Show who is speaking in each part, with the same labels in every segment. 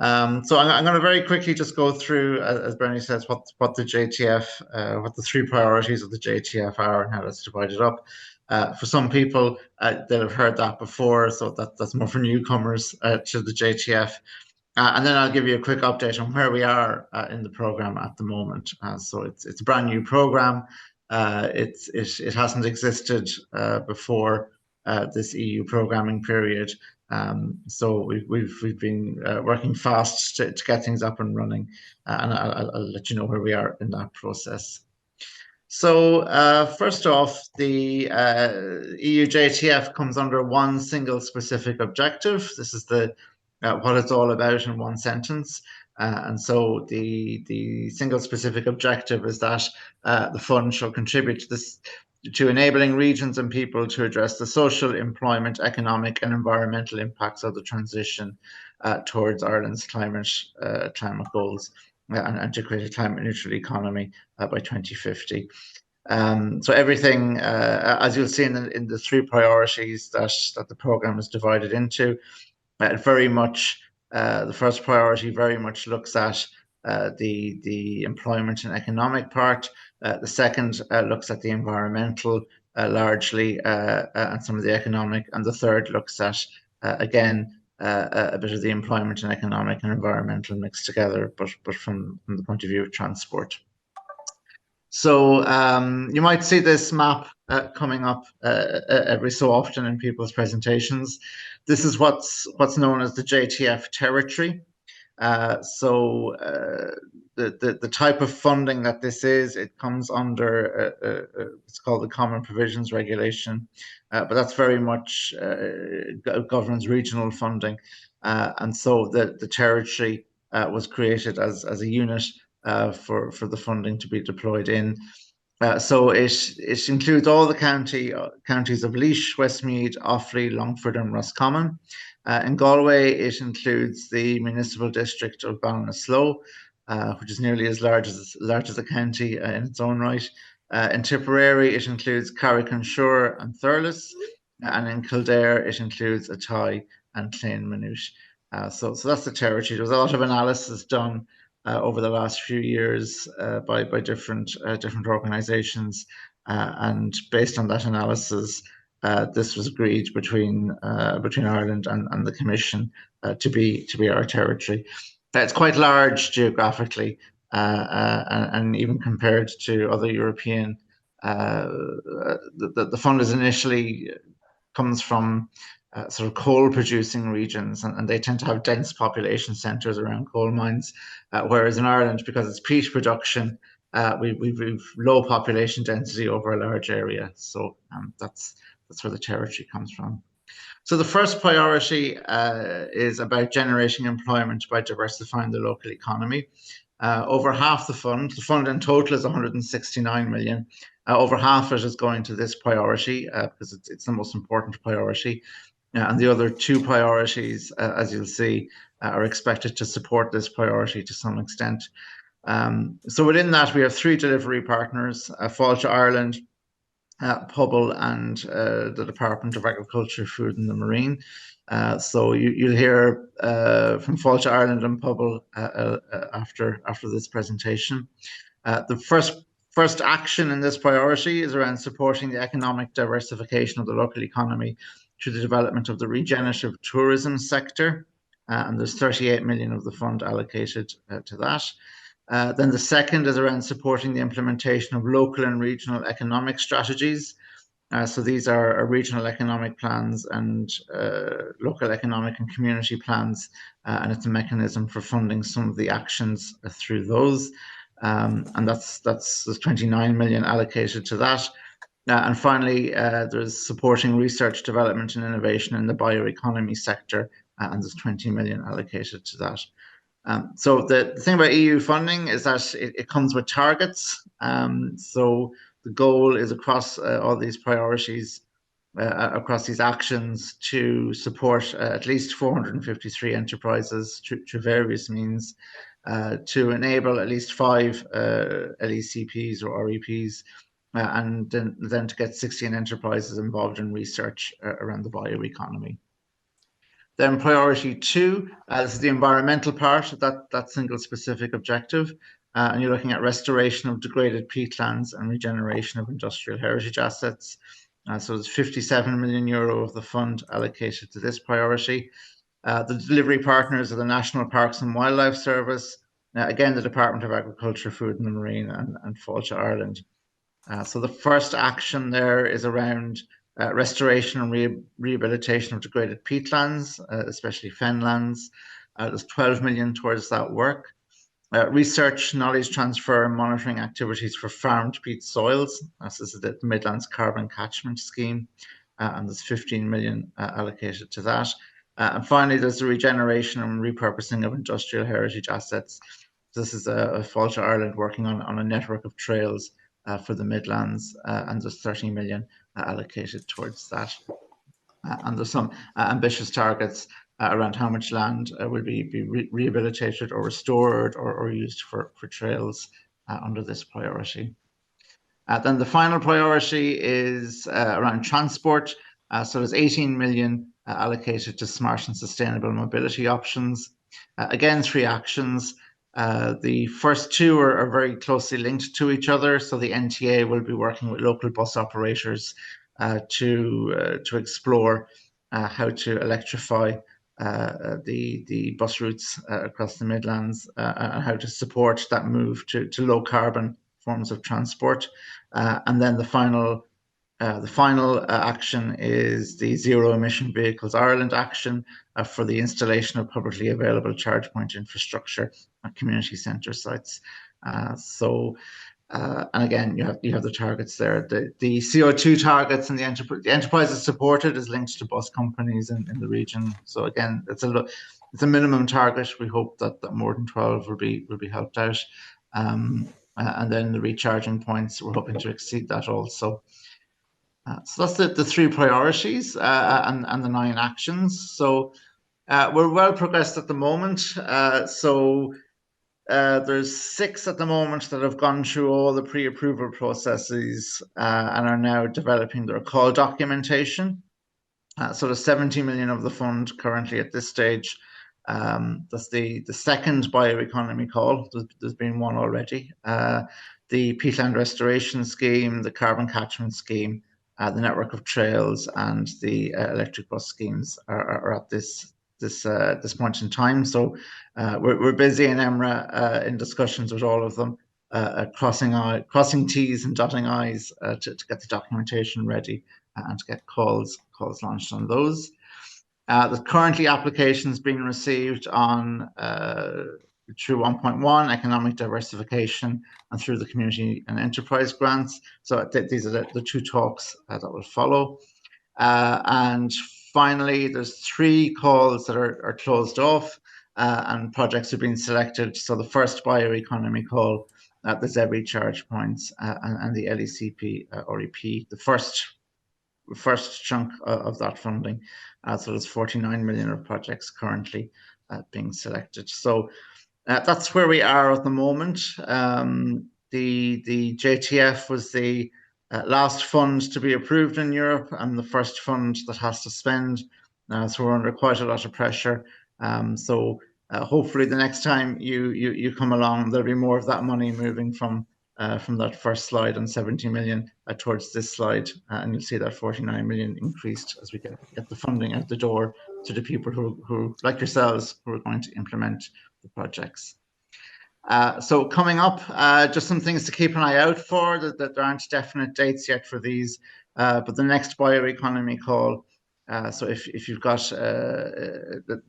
Speaker 1: So I'm going to very quickly just go through, as Bernie says, what the JTF, what the three priorities of the JTF are and how that's divided up. For some people, they'll have heard that before, so that's more for newcomers to the JTF. And then I'll give you a quick update on where we are in the program at the moment. So it's a brand new program. It hasn't existed before this EU programming period. So we've been working fast to get things up and running, and I'll let you know where we are in that process. So first off, the EU JTF comes under one single specific objective. This is the what it's all about in one sentence. And so the single specific objective is that the fund shall contribute to this to enabling regions and people to address the social, employment, economic, and environmental impacts of the transition towards Ireland's climate goals and to create a climate neutral economy by 2050. So everything, as you'll see in the three priorities that the program is divided into, very much the first priority very much looks at the employment and economic part. The second looks at the environmental largely and some of the economic, and the third looks at again a bit of the employment and economic and environmental mixed together, but from the point of view of transport. So you might see this map coming up every so often in people's presentations. This is what's known as the JTF territory. The type of funding that this is, it comes under it's called the Common Provisions Regulation, but that's very much governs regional funding, and so the territory was created as a unit for the funding to be deployed in. So it includes all the counties of Laois, Westmeath, Offaly, Longford, and Roscommon. In Galway, it includes the municipal district of Ballinasloe, which is nearly as large as a county in its own right. In Tipperary, it includes Carrick-on-Suir and Thurles, and in Kildare, it includes Athy and Clonmacnoise. So that's the territory. There was a lot of analysis done over the last few years by different organisations, and based on that analysis, this was agreed between Ireland and the Commission to be our territory. It's quite large geographically, and even compared to other European. The fund is initially comes from sort of coal producing regions, and they tend to have dense population centres around coal mines, whereas in Ireland, because it's peat production, we've low population density over a large area. So that's where the territory comes from. So the first priority is about generating employment by diversifying the local economy. Over half the fund in total is 169 million. Over half of it is going to this priority because it's the most important priority. And the other two priorities, as you'll see, are expected to support this priority to some extent. So within that, we have three delivery partners, Fáilte Ireland, Pobal, and the Department of Agriculture, Food and the Marine. So you'll hear from Fáilte Ireland and Pobal after this presentation. The first action in this priority is around supporting the economic diversification of the local economy through the development of the regenerative tourism sector. And there's 38 million of the fund allocated to that. Then the second is around supporting the implementation of local and regional economic strategies. So these are regional economic plans and local economic and community plans, and it's a mechanism for funding some of the actions through those. And that's 29 million allocated to that. And finally, there's supporting research, development and innovation in the bioeconomy sector, and there's 20 million allocated to that. So the thing about EU funding is that it comes with targets. So the goal is across all these priorities, across these actions, to support at least 453 enterprises through various means, to enable at least 5 LECPs or REPs, and then to get 16 enterprises involved in research around the bioeconomy. Then priority 2, this is the environmental part of that single specific objective. And you're looking at restoration of degraded peatlands and regeneration of industrial heritage assets. So there's 57 million euro of the fund allocated to this priority. The delivery partners are the National Parks and Wildlife Service, again, the Department of Agriculture, Food and the Marine, and Fáilte Ireland. So the first action there is around restoration and rehabilitation of degraded peatlands, especially fenlands. There's 12 million towards that work. Research, knowledge transfer, and monitoring activities for farmed peat soils. This is the Midlands Carbon Catchment Scheme, and there's 15 million allocated to that. And finally, there's the regeneration and repurposing of industrial heritage assets. This is a Fáilte Ireland working on a network of trails for the Midlands, and there's 30 million allocated towards that. And there's some ambitious targets around how much land will be rehabilitated or restored or used for trails under this priority. Then the final priority is around transport. So there's 18 million allocated to smart and sustainable mobility options. Again, 3 actions. The first 2 are very closely linked to each other. So the NTA will be working with local bus operators to explore how to electrify the bus routes across the Midlands and how to support that move to low carbon forms of transport. And then the final action is the Zero Emission Vehicles Ireland action for the installation of publicly available charge point infrastructure at community centre sites. And again, you have the targets there. The CO2 targets and the enterprise is supported is linked to bus companies in the region. So again, it's a minimum target. We hope that more than 12 will be helped out. And then the recharging points, we're hoping to exceed that also. So that's the 3 priorities and the 9 actions. So we're well progressed at the moment. There's 6 at the moment that have gone through all the pre-approval processes and are now developing their call documentation. So there's 70 million of the fund currently at this stage. That's the second bioeconomy call. There's been one already. The peatland restoration scheme, the carbon catchment scheme, the network of trails, and the electric bus schemes are at this point in time. So we're busy in EMRA in discussions with all of them, crossing T's and dotting I's to get the documentation ready and to get calls launched on those. There's currently applications being received on through 1.1 economic diversification and through the community and enterprise grants. So these are the 2 talks that will follow. And finally, there's 3 calls that are closed off and projects are being selected. So the first bioeconomy call, the ZEBI charge points and the LECP REP, the first chunk of that funding. So there's 49 million of projects currently being selected. So that's where we are at the moment. The JTF was the last fund to be approved in Europe and the first fund that has to spend. So we're under quite a lot of pressure. So hopefully the next time you come along, there'll be more of that money moving from that first slide on 70 million towards this slide, and you'll see that 49 million increased as we get the funding out the door to the people who like yourselves, who are going to implement the projects. So coming up, just some things to keep an eye out for, that there aren't definite dates yet for these, but the next bioeconomy call, so if you've got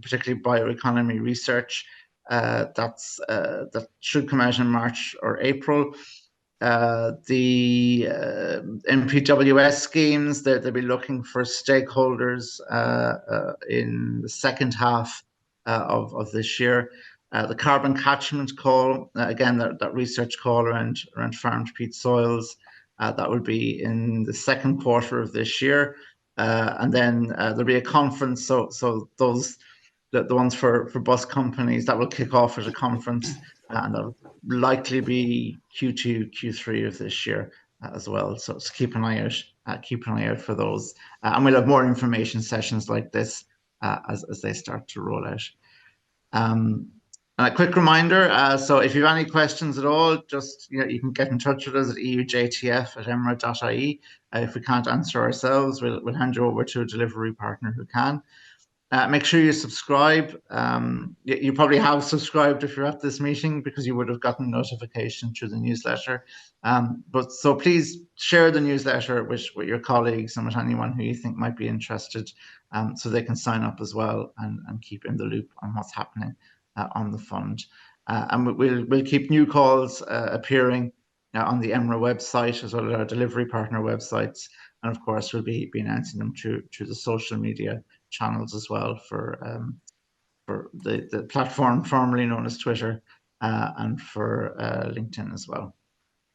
Speaker 1: particularly bioeconomy research, that should come out in March or April. The MPWS schemes, they'll be looking for stakeholders in the second half of this year. The carbon catchment call, again, that research call around farmed peat soils, that will be in the second quarter of this year. And then there'll be a conference, so those the ones for bus companies, that will kick off at a conference, and that'll likely be Q2, Q3 of this year as well. So keep an eye out for those, and we'll have more information sessions like this as they start to roll out. And a quick reminder, so if you have any questions at all, just you can get in touch with us at eujtf@emra.ie. If we can't answer ourselves, we'll hand you over to a delivery partner who can. Make sure you subscribe. You probably have subscribed if you're at this meeting because you would have gotten notification through the newsletter. But so please share the newsletter with your colleagues and with anyone who you think might be interested, so they can sign up as well and keep in the loop on what's happening on the fund. And we'll keep new calls appearing on the EMRA website as well as our delivery partner websites. And of course, we'll be announcing them through the social media channels as well for the platform formerly known as Twitter and for LinkedIn as well.